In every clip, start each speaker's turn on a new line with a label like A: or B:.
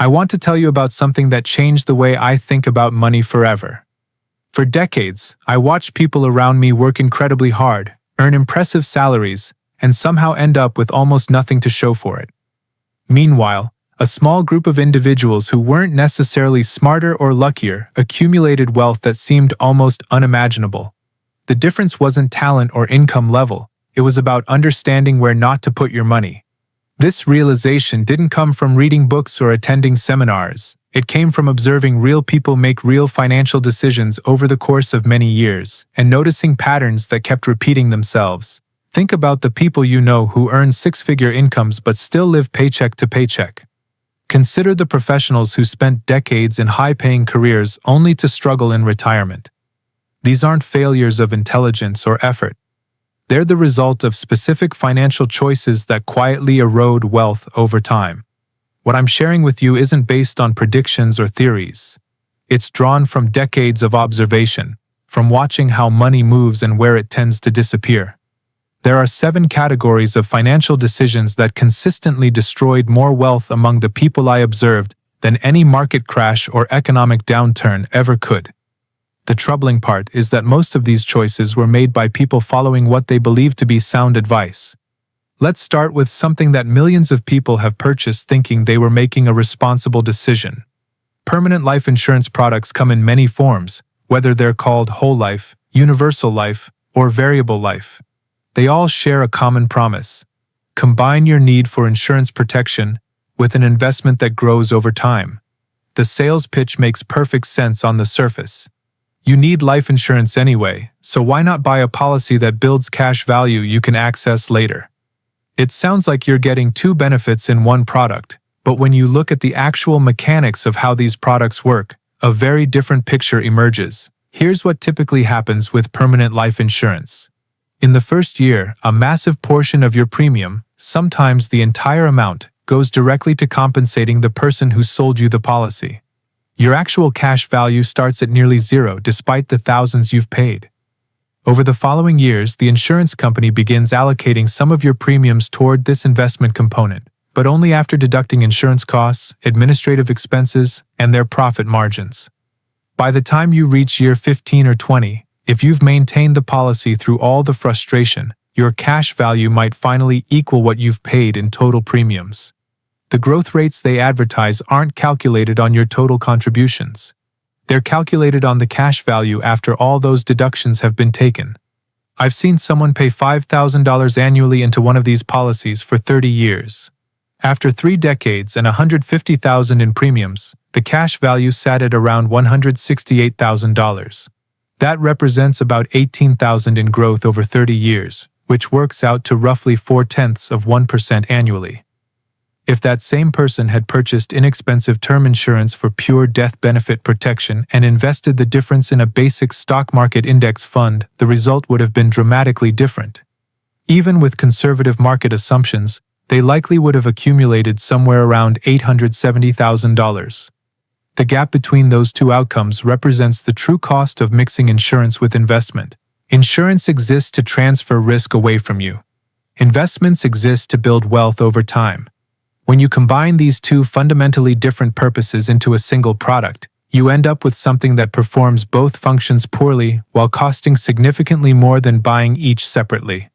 A: I want to tell you about something that changed the way I think about money forever. For decades, I watched people around me work incredibly hard, earn impressive salaries, and somehow end up with almost nothing to show for it. Meanwhile, a small group of individuals who weren't necessarily smarter or luckier accumulated wealth that seemed almost unimaginable. The difference wasn't talent or income level, it was about understanding where not to put your money. This realization didn't come from reading books or attending seminars. It came from observing real people make real financial decisions over the course of many years and noticing patterns that kept repeating themselves. Think about the people you know who earn six-figure incomes but still live paycheck to paycheck. Consider the professionals who spent decades in high-paying careers only to struggle in retirement. These aren't failures of intelligence or effort. They're the result of specific financial choices that quietly erode wealth over time. What I'm sharing with you isn't based on predictions or theories. It's drawn from decades of observation, from watching how money moves and where it tends to disappear. There are 7 categories of financial decisions that consistently destroyed more wealth among the people I observed than any market crash or economic downturn ever could. The troubling part is that most of these choices were made by people following what they believed to be sound advice. Let's start with something that millions of people have purchased thinking they were making a responsible decision. Permanent life insurance products come in many forms, whether they're called whole life, universal life, or variable life. They all share a common promise. Combine your need for insurance protection with an investment that grows over time. The sales pitch makes perfect sense on the surface. You need life insurance anyway, so why not buy a policy that builds cash value you can access later? It sounds like you're getting 2 benefits in one product, but when you look at the actual mechanics of how these products work, a very different picture emerges. Here's what typically happens with permanent life insurance. In the first year, a massive portion of your premium, sometimes the entire amount, goes directly to compensating the person who sold you the policy. Your actual cash value starts at nearly zero despite the thousands you've paid. Over the following years, the insurance company begins allocating some of your premiums toward this investment component, but only after deducting insurance costs, administrative expenses, and their profit margins. By the time you reach year 15 or 20, if you've maintained the policy through all the frustration, your cash value might finally equal what you've paid in total premiums. The growth rates they advertise aren't calculated on your total contributions. They're calculated on the cash value after all those deductions have been taken. I've seen someone pay $5,000 annually into one of these policies for 30 years. After 3 decades and $150,000 in premiums, the cash value sat at around $168,000. That represents about $18,000 in growth over 30 years, which works out to roughly 0.4% annually. If that same person had purchased inexpensive term insurance for pure death benefit protection and invested the difference in a basic stock market index fund, the result would have been dramatically different. Even with conservative market assumptions, they likely would have accumulated somewhere around $870,000. The gap between those 2 outcomes represents the true cost of mixing insurance with investment. Insurance exists to transfer risk away from you. Investments exist to build wealth over time. When you combine these 2 fundamentally different purposes into a single product, you end up with something that performs both functions poorly while costing significantly more than buying each separately.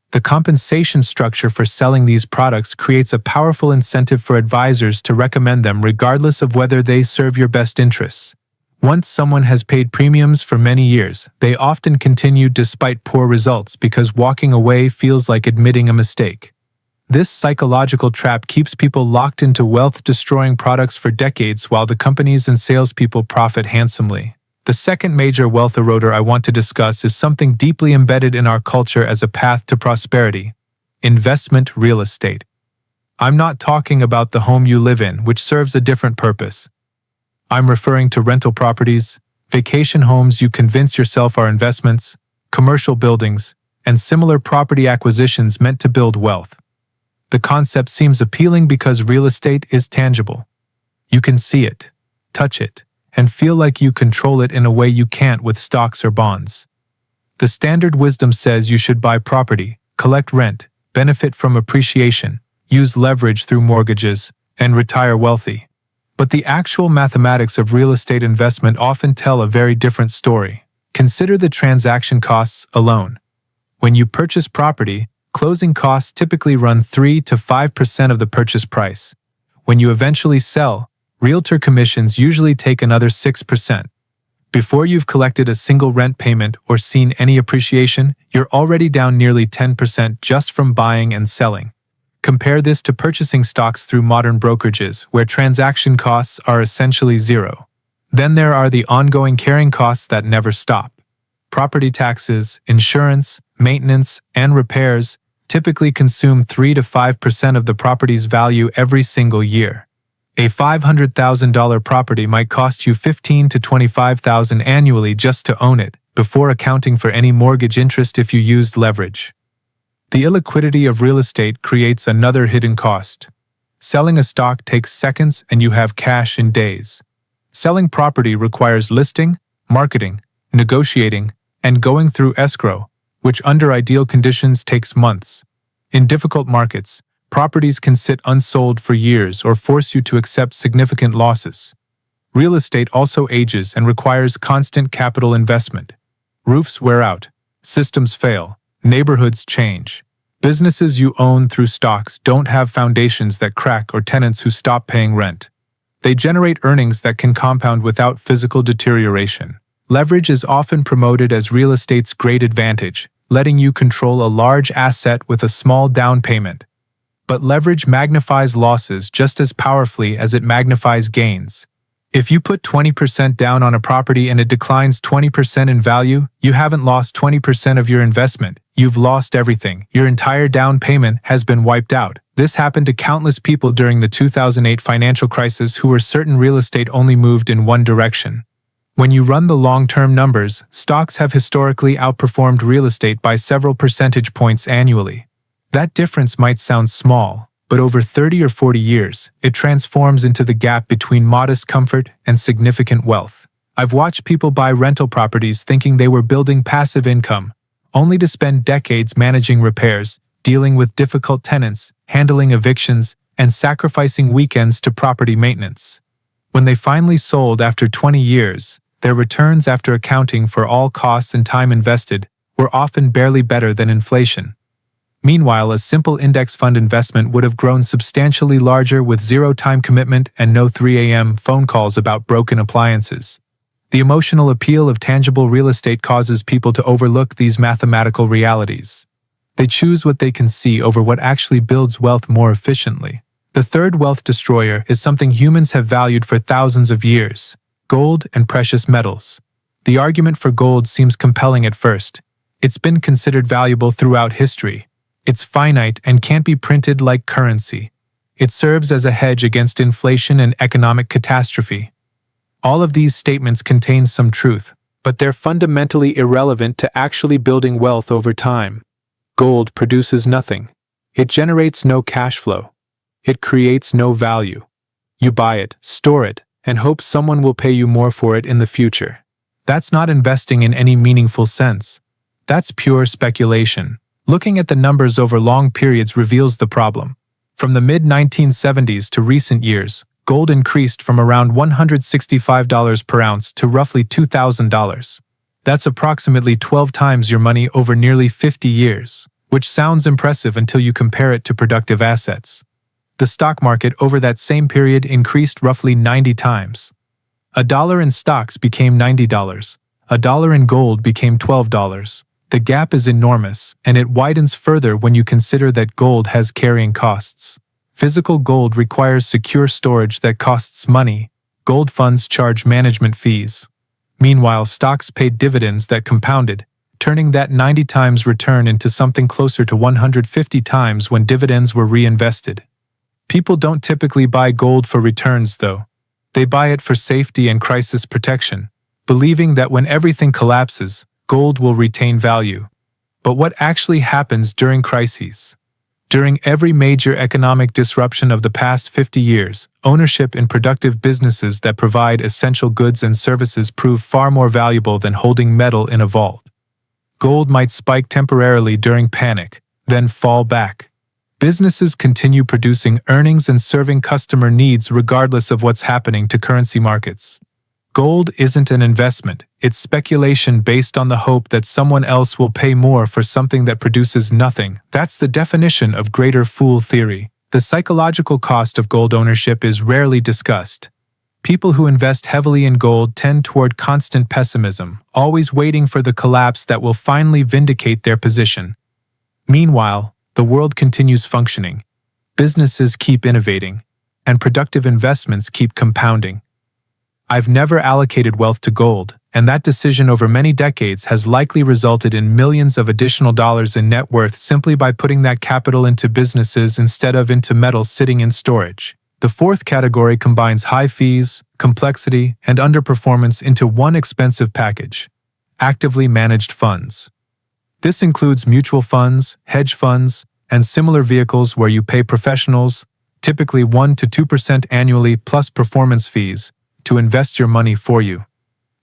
A: The compensation structure for selling these products creates a powerful incentive for advisors to recommend them regardless of whether they serve your best interests. Once someone has paid premiums for many years, they often continue despite poor results because walking away feels like admitting a mistake. This psychological trap keeps people locked into wealth-destroying products for decades while the companies and salespeople profit handsomely. The second major wealth eroder I want to discuss is something deeply embedded in our culture as a path to prosperity: investment real estate. I'm not talking about the home you live in, which serves a different purpose. I'm referring to rental properties, vacation homes you convince yourself are investments, commercial buildings, and similar property acquisitions meant to build wealth. The concept seems appealing because real estate is tangible. You can see it, touch it, and feel like you control it in a way you can't with stocks or bonds. The standard wisdom says you should buy property, collect rent, benefit from appreciation, use leverage through mortgages, and retire wealthy. But the actual mathematics of real estate investment often tell a very different story. Consider the transaction costs alone. When you purchase property, closing costs typically run 3 to 5% of the purchase price. When you eventually sell, realtor commissions usually take another 6%. Before you've collected a single rent payment or seen any appreciation, you're already down nearly 10% just from buying and selling. Compare this to purchasing stocks through modern brokerages, where transaction costs are essentially zero. Then there are the ongoing carrying costs that never stop. Property taxes, insurance, maintenance, and repairs typically consume 3 to 5% of the property's value every single year. A $500,000 property might cost you $15,000 to $25,000 annually just to own it, before accounting for any mortgage interest if you used leverage. The illiquidity of real estate creates another hidden cost. Selling a stock takes seconds and you have cash in days. Selling property requires listing, marketing, negotiating, and going through escrow, which under ideal conditions takes months. In difficult markets, properties can sit unsold for years or force you to accept significant losses. Real estate also ages and requires constant capital investment. Roofs wear out, systems fail, neighborhoods change. Businesses you own through stocks don't have foundations that crack or tenants who stop paying rent. They generate earnings that can compound without physical deterioration. Leverage is often promoted as real estate's great advantage, letting you control a large asset with a small down payment. But leverage magnifies losses just as powerfully as it magnifies gains. If you put 20% down on a property and it declines 20% in value, you haven't lost 20% of your investment. You've lost everything. Your entire down payment has been wiped out. This happened to countless people during the 2008 financial crisis who were certain real estate only moved in one direction. When you run the long-term numbers, stocks have historically outperformed real estate by several percentage points annually. That difference might sound small, but over 30 or 40 years, it transforms into the gap between modest comfort and significant wealth. I've watched people buy rental properties thinking they were building passive income, only to spend decades managing repairs, dealing with difficult tenants, handling evictions, and sacrificing weekends to property maintenance. When they finally sold after 20 years, their returns after accounting for all costs and time invested were often barely better than inflation. Meanwhile, a simple index fund investment would have grown substantially larger with zero time commitment and no 3 a.m. phone calls about broken appliances. The emotional appeal of tangible real estate causes people to overlook these mathematical realities. They choose what they can see over what actually builds wealth more efficiently. The third wealth destroyer is something humans have valued for thousands of years: gold and precious metals. The argument for gold seems compelling at first. It's been considered valuable throughout history. It's finite and can't be printed like currency. It serves as a hedge against inflation and economic catastrophe. All of these statements contain some truth, but they're fundamentally irrelevant to actually building wealth over time. Gold produces nothing. It generates no cash flow. It creates no value. You buy it, store it, and hope someone will pay you more for it in the future. That's not investing in any meaningful sense. That's pure speculation. Looking at the numbers over long periods reveals the problem. From the mid-1970s to recent years, gold increased from around $165 per ounce to roughly $2,000. That's approximately 12 times your money over nearly 50 years, which sounds impressive until you compare it to productive assets. The stock market over that same period increased roughly 90 times. $1 in stocks became $90. $1 in gold became $12. The gap is enormous, and it widens further when you consider that gold has carrying costs. Physical gold requires secure storage that costs money. Gold funds charge management fees. Meanwhile, stocks paid dividends that compounded, turning that 90 times return into something closer to 150 times when dividends were reinvested. People don't typically buy gold for returns, though. They buy it for safety and crisis protection, believing that when everything collapses, gold will retain value. But what actually happens during crises? During every major economic disruption of the past 50 years, ownership in productive businesses that provide essential goods and services prove far more valuable than holding metal in a vault. Gold might spike temporarily during panic, then fall back. Businesses continue producing earnings and serving customer needs regardless of what's happening to currency markets. Gold isn't an investment, it's speculation based on the hope that someone else will pay more for something that produces nothing. That's the definition of greater fool theory. The psychological cost of gold ownership is rarely discussed. People who invest heavily in gold tend toward constant pessimism, always waiting for the collapse that will finally vindicate their position. Meanwhile, the world continues functioning. Businesses keep innovating, and productive investments keep compounding. I've never allocated wealth to gold, and that decision over many decades has likely resulted in millions of additional dollars in net worth simply by putting that capital into businesses instead of into metal sitting in storage. The fourth category combines high fees, complexity, and underperformance into one expensive package: actively managed funds. This includes mutual funds, hedge funds, and similar vehicles where you pay professionals, typically 1 to 2% annually plus performance fees, to invest your money for you.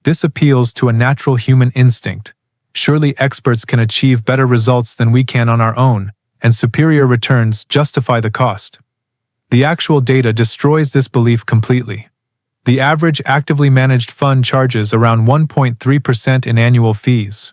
A: This appeals to a natural human instinct. Surely experts can achieve better results than we can on our own, and superior returns justify the cost. The actual data destroys this belief completely. The average actively managed fund charges around 1.3% in annual fees.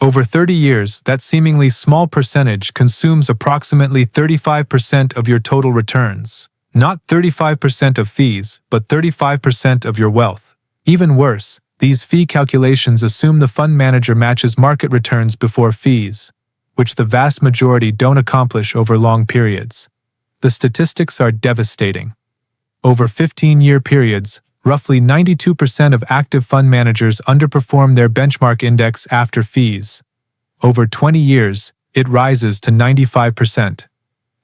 A: Over 30 years, that seemingly small percentage consumes approximately 35% of your total returns. Not 35% of fees, but 35% of your wealth. Even worse, these fee calculations assume the fund manager matches market returns before fees, which the vast majority don't accomplish over long periods. The statistics are devastating. Over 15-year periods, roughly 92% of active fund managers underperform their benchmark index after fees. Over 20 years, it rises to 95%.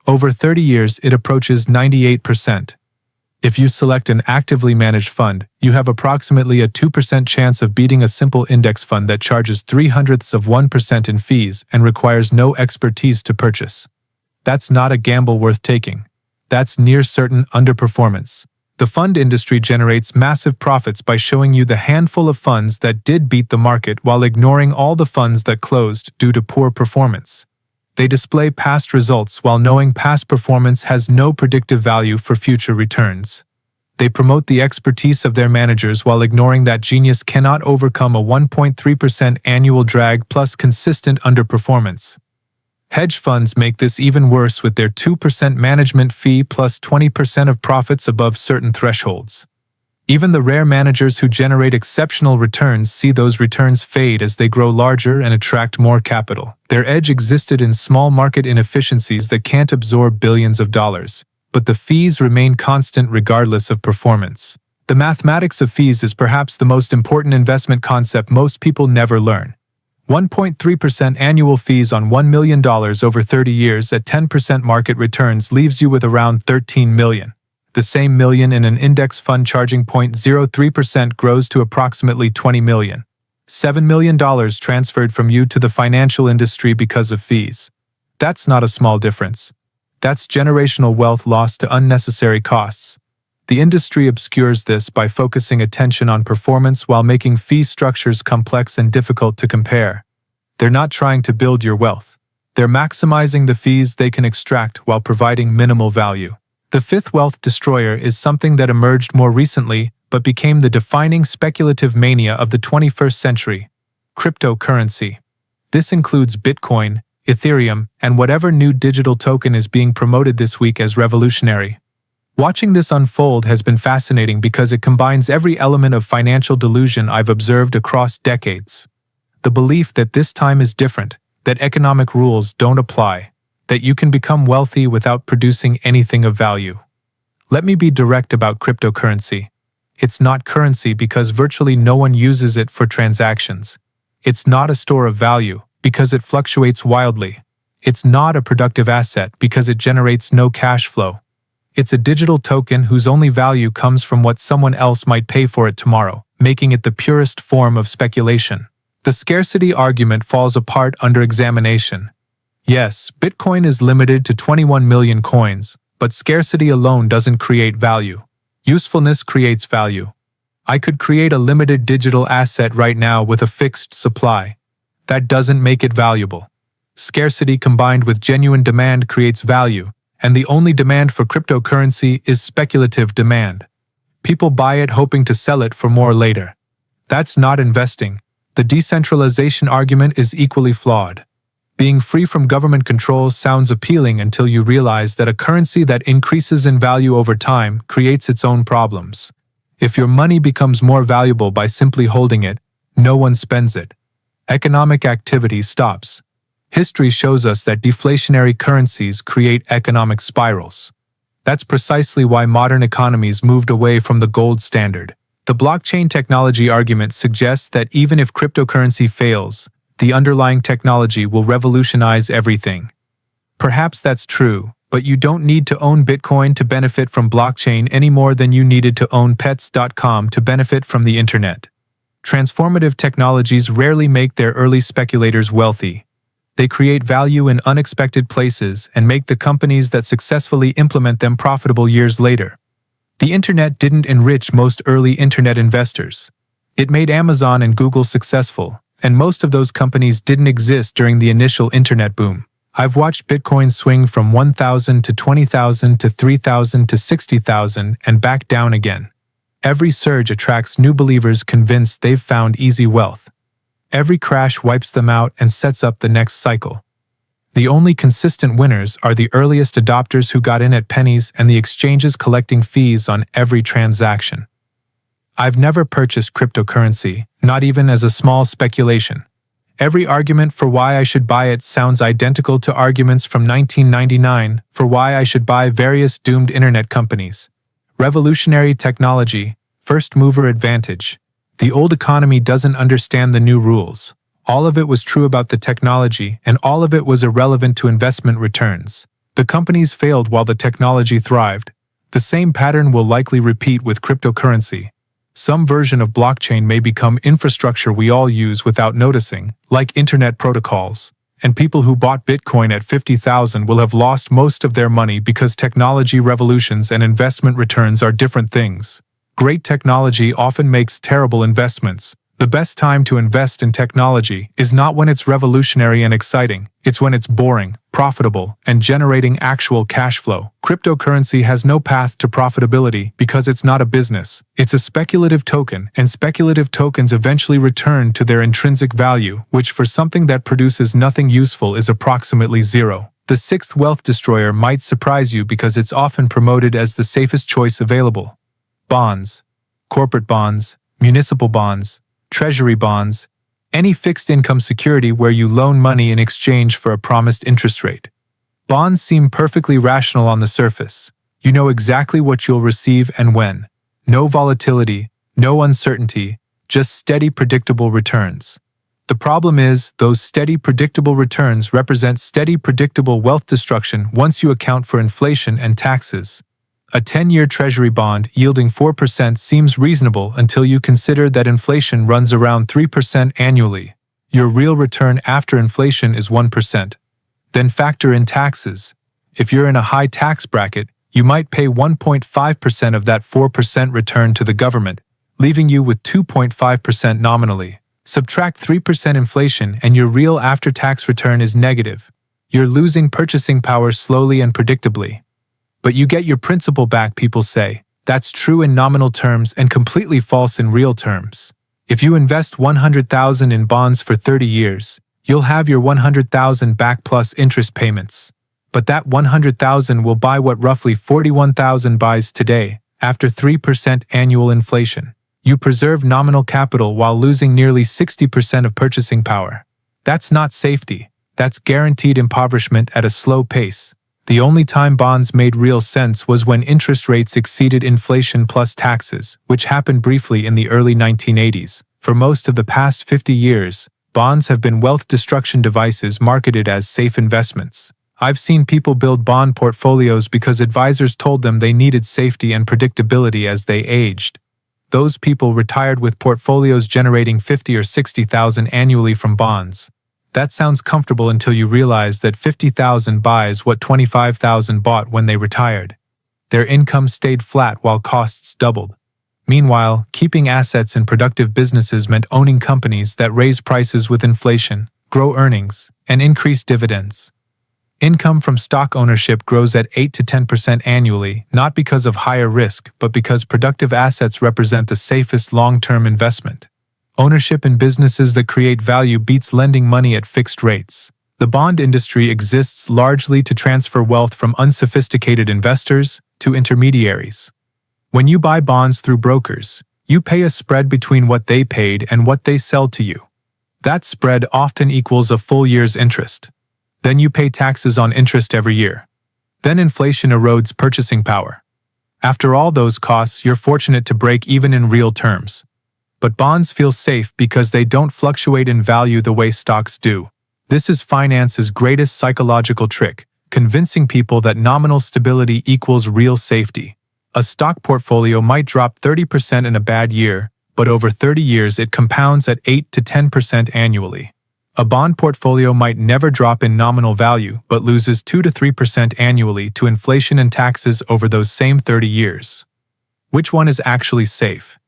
A: Over 30 years, it approaches 98%. If you select an actively managed fund, you have approximately a 2% chance of beating a simple index fund that charges 0.03% in fees and requires no expertise to purchase. That's not a gamble worth taking. That's near certain underperformance. The fund industry generates massive profits by showing you the handful of funds that did beat the market while ignoring all the funds that closed due to poor performance. They display past results while knowing past performance has no predictive value for future returns. They promote the expertise of their managers while ignoring that genius cannot overcome a 1.3% annual drag plus consistent underperformance. Hedge funds make this even worse with their 2% management fee plus 20% of profits above certain thresholds. Even the rare managers who generate exceptional returns see those returns fade as they grow larger and attract more capital. Their edge existed in small market inefficiencies that can't absorb billions of dollars, but the fees remain constant regardless of performance. The mathematics of fees is perhaps the most important investment concept most people never learn. 1.3% annual fees on $1 million over 30 years at 10% market returns leaves you with around $13 million. The same million in an index fund charging 0.03% grows to approximately $20 million. $7 million transferred from you to the financial industry because of fees. That's not a small difference. That's generational wealth lost to unnecessary costs. The industry obscures this by focusing attention on performance while making fee structures complex and difficult to compare. They're not trying to build your wealth. They're maximizing the fees they can extract while providing minimal value. The fifth wealth destroyer is something that emerged more recently but became the defining speculative mania of the 21st century: cryptocurrency. This includes Bitcoin, Ethereum, and whatever new digital token is being promoted this week as revolutionary. Watching this unfold has been fascinating because it combines every element of financial delusion I've observed across decades. The belief that this time is different, that economic rules don't apply, that you can become wealthy without producing anything of value. Let me be direct about cryptocurrency. It's not currency because virtually no one uses it for transactions. It's not a store of value because it fluctuates wildly. It's not a productive asset because it generates no cash flow. It's a digital token whose only value comes from what someone else might pay for it tomorrow, making it the purest form of speculation. The scarcity argument falls apart under examination. Yes, Bitcoin is limited to 21 million coins, but scarcity alone doesn't create value. Usefulness creates value. I could create a limited digital asset right now with a fixed supply. That doesn't make it valuable. Scarcity combined with genuine demand creates value, and the only demand for cryptocurrency is speculative demand. People buy it hoping to sell it for more later. That's not investing. The decentralization argument is equally flawed. Being free from government control sounds appealing until you realize that a currency that increases in value over time creates its own problems. If your money becomes more valuable by simply holding it, no one spends it. Economic activity stops. History shows us that deflationary currencies create economic spirals. That's precisely why modern economies moved away from the gold standard. The blockchain technology argument suggests that even if cryptocurrency fails, the underlying technology will revolutionize everything. Perhaps that's true, but you don't need to own Bitcoin to benefit from blockchain any more than you needed to own Pets.com to benefit from the internet. Transformative technologies rarely make their early speculators wealthy. They create value in unexpected places and make the companies that successfully implement them profitable years later. The internet didn't enrich most early internet investors. It made Amazon and Google successful, and most of those companies didn't exist during the initial internet boom. I've watched Bitcoin swing from 1,000 to 20,000 to 3,000 to 60,000 and back down again. Every surge attracts new believers convinced they've found easy wealth. Every crash wipes them out and sets up the next cycle. The only consistent winners are the earliest adopters who got in at pennies and the exchanges collecting fees on every transaction. I've never purchased cryptocurrency, not even as a small speculation. Every argument for why I should buy it sounds identical to arguments from 1999 for why I should buy various doomed internet companies. Revolutionary technology, first mover advantage. The old economy doesn't understand the new rules. All of it was true about the technology, and all of it was irrelevant to investment returns. The companies failed while the technology thrived. The same pattern will likely repeat with cryptocurrency. Some version of blockchain may become infrastructure we all use without noticing, like internet protocols. And people who bought Bitcoin at 50,000 will have lost most of their money because technology revolutions and investment returns are different things. Great technology often makes terrible investments. The best time to invest in technology is not when it's revolutionary and exciting, it's when it's boring, profitable, and generating actual cash flow. Cryptocurrency has no path to profitability because it's not a business. It's a speculative token, and speculative tokens eventually return to their intrinsic value, which for something that produces nothing useful is approximately zero. The sixth wealth destroyer might surprise you because it's often promoted as the safest choice available. Bonds. Corporate bonds, municipal bonds, treasury bonds, any fixed income security where you loan money in exchange for a promised interest rate. Bonds seem perfectly rational on the surface. You know exactly what you'll receive and when. No volatility, no uncertainty, just steady, predictable returns. The problem is, those steady, predictable returns represent steady, predictable wealth destruction once you account for inflation and taxes. A 10-year treasury bond yielding 4% seems reasonable until you consider that inflation runs around 3% annually. Your real return after inflation is 1%. Then factor in taxes. If you're in a high tax bracket, you might pay 1.5% of that 4% return to the government, leaving you with 2.5% nominally. Subtract 3% inflation and your real after-tax return is negative. You're losing purchasing power slowly and predictably. But you get your principal back, people say. That's true in nominal terms and completely false in real terms. If you invest $100,000 in bonds for 30 years, you'll have your $100,000 back plus interest payments. But that $100,000 will buy what roughly $41,000 buys today, after 3% annual inflation. You preserve nominal capital while losing nearly 60% of purchasing power. That's not safety. That's guaranteed impoverishment at a slow pace. The only time bonds made real sense was when interest rates exceeded inflation plus taxes, which happened briefly in the early 1980s. For most of the past 50 years, bonds have been wealth destruction devices marketed as safe investments. I've seen people build bond portfolios because advisors told them they needed safety and predictability as they aged. Those people retired with portfolios generating $50,000 or $60,000 annually from bonds. That sounds comfortable until you realize that $50,000 buys what $25,000 bought when they retired. Their income stayed flat while costs doubled. Meanwhile, keeping assets in productive businesses meant owning companies that raise prices with inflation, grow earnings, and increase dividends. Income from stock ownership grows at 8 to 10% annually, not because of higher risk, but because productive assets represent the safest long-term investment. Ownership in businesses that create value beats lending money at fixed rates. The bond industry exists largely to transfer wealth from unsophisticated investors to intermediaries. When you buy bonds through brokers, you pay a spread between what they paid and what they sell to you. That spread often equals a full year's interest. Then you pay taxes on interest every year. Then inflation erodes purchasing power. After all those costs, you're fortunate to break even in real terms. But bonds feel safe because they don't fluctuate in value the way stocks do. This is finance's greatest psychological trick, convincing people that nominal stability equals real safety. A stock portfolio might drop 30% in a bad year, but over 30 years it compounds at 8 to 10% annually. A bond portfolio might never drop in nominal value, but loses 2 to 3% annually to inflation and taxes over those same 30 years. Which one is actually safe?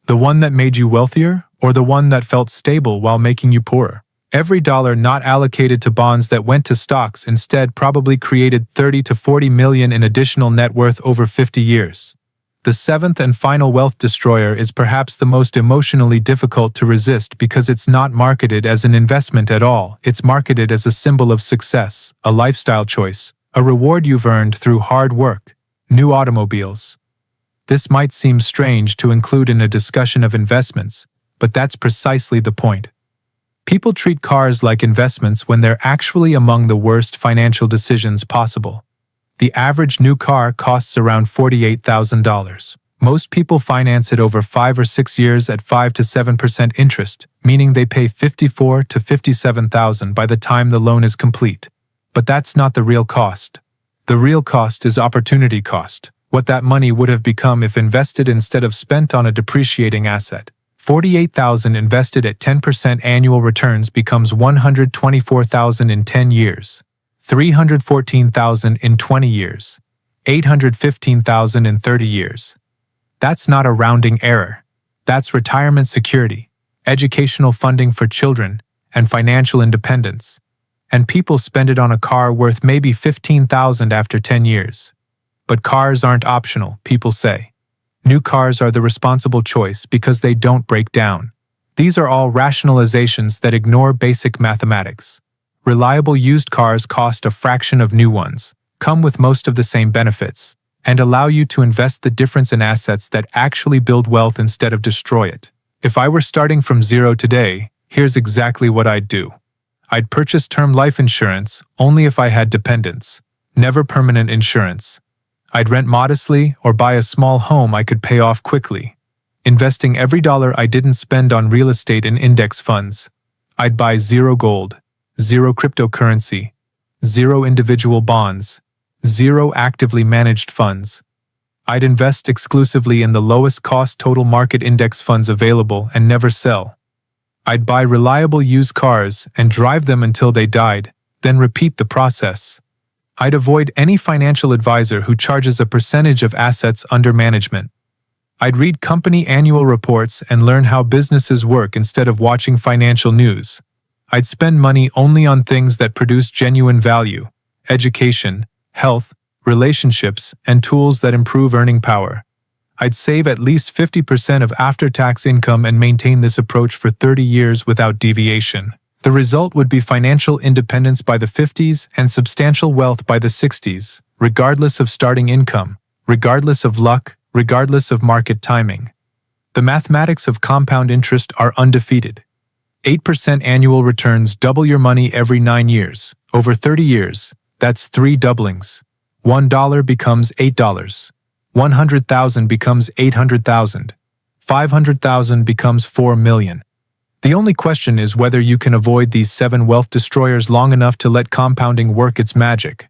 A: The one that made you wealthier, or the one that felt stable while making you poorer? Every dollar not allocated to bonds that went to stocks instead probably created 30 to 40 million in additional net worth over 50 years. The seventh and final wealth destroyer is perhaps the most emotionally difficult to resist because it's not marketed as an investment at all. It's marketed as a symbol of success, a lifestyle choice, a reward you've earned through hard work. New automobiles. This might seem strange to include in a discussion of investments, but that's precisely the point. People treat cars like investments when they're actually among the worst financial decisions possible. The average new car costs around $48,000. Most people finance it over 5 or 6 years at 5 to 7% interest, meaning they pay $54,000 to $57,000 by the time the loan is complete. But that's not the real cost. The real cost is opportunity cost, what that money would have become if invested instead of spent on a depreciating asset. $48,000 invested at 10% annual returns becomes $124,000 in 10 years. $314,000 in 20 years, $815,000 in 30 years. That's not a rounding error. That's retirement security, educational funding for children, and financial independence. And people spend it on a car worth maybe $15,000 after 10 years. But cars aren't optional, people say. New cars are the responsible choice because they don't break down. These are all rationalizations that ignore basic mathematics. Reliable used cars cost a fraction of new ones, come with most of the same benefits, and allow you to invest the difference in assets that actually build wealth instead of destroy it. If I were starting from zero today, here's exactly what I'd do. I'd purchase term life insurance only if I had dependents, never permanent insurance. I'd rent modestly or buy a small home I could pay off quickly, investing every dollar I didn't spend on real estate and index funds. I'd buy zero gold, zero cryptocurrency, zero individual bonds, zero actively managed funds. I'd invest exclusively in the lowest cost total market index funds available and never sell. I'd buy reliable used cars and drive them until they died, then repeat the process. I'd avoid any financial advisor who charges a percentage of assets under management. I'd read company annual reports and learn how businesses work instead of watching financial news. I'd spend money only on things that produce genuine value, education, health, relationships, and tools that improve earning power. I'd save at least 50% of after-tax income and maintain this approach for 30 years without deviation. The result would be financial independence by the 50s and substantial wealth by the 60s, regardless of starting income, regardless of luck, regardless of market timing. The mathematics of compound interest are undefeated. 8% annual returns double your money every 9 years. Over 30 years, that's 3 doublings. $1 becomes $8. 100,000 becomes 800,000. 500,000 becomes 4 million. The only question is whether you can avoid these 7 wealth destroyers long enough to let compounding work its magic.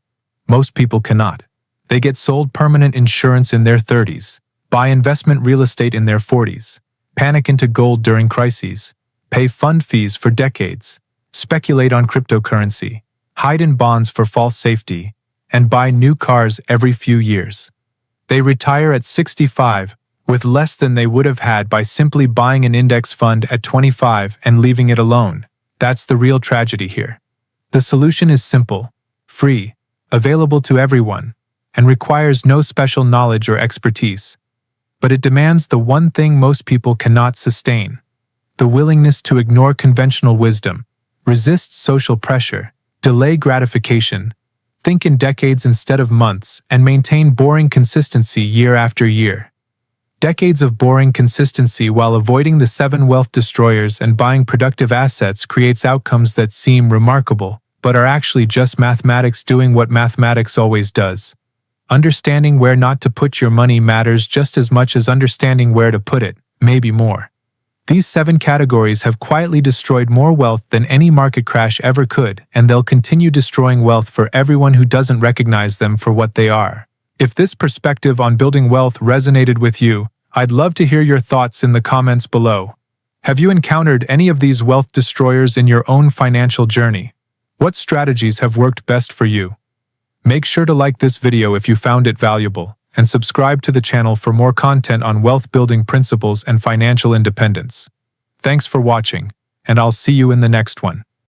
A: Most people cannot. They get sold permanent insurance in their 30s, buy investment real estate in their 40s, panic into gold during crises, pay fund fees for decades, speculate on cryptocurrency, hide in bonds for false safety, and buy new cars every few years. They retire at 65 with less than they would have had by simply buying an index fund at 25 and leaving it alone. That's the real tragedy here. The solution is simple, free, available to everyone, and requires no special knowledge or expertise. But it demands the one thing most people cannot sustain: the willingness to ignore conventional wisdom, resist social pressure, delay gratification, think in decades instead of months, and maintain boring consistency year after year. Decades of boring consistency while avoiding the 7 wealth destroyers and buying productive assets creates outcomes that seem remarkable, but are actually just mathematics doing what mathematics always does. Understanding where not to put your money matters just as much as understanding where to put it, maybe more. These 7 categories have quietly destroyed more wealth than any market crash ever could, and they'll continue destroying wealth for everyone who doesn't recognize them for what they are. If this perspective on building wealth resonated with you, I'd love to hear your thoughts in the comments below. Have you encountered any of these wealth destroyers in your own financial journey? What strategies have worked best for you? Make sure to like this video if you found it valuable, and subscribe to the channel for more content on wealth-building principles and financial independence. Thanks for watching, and I'll see you in the next one.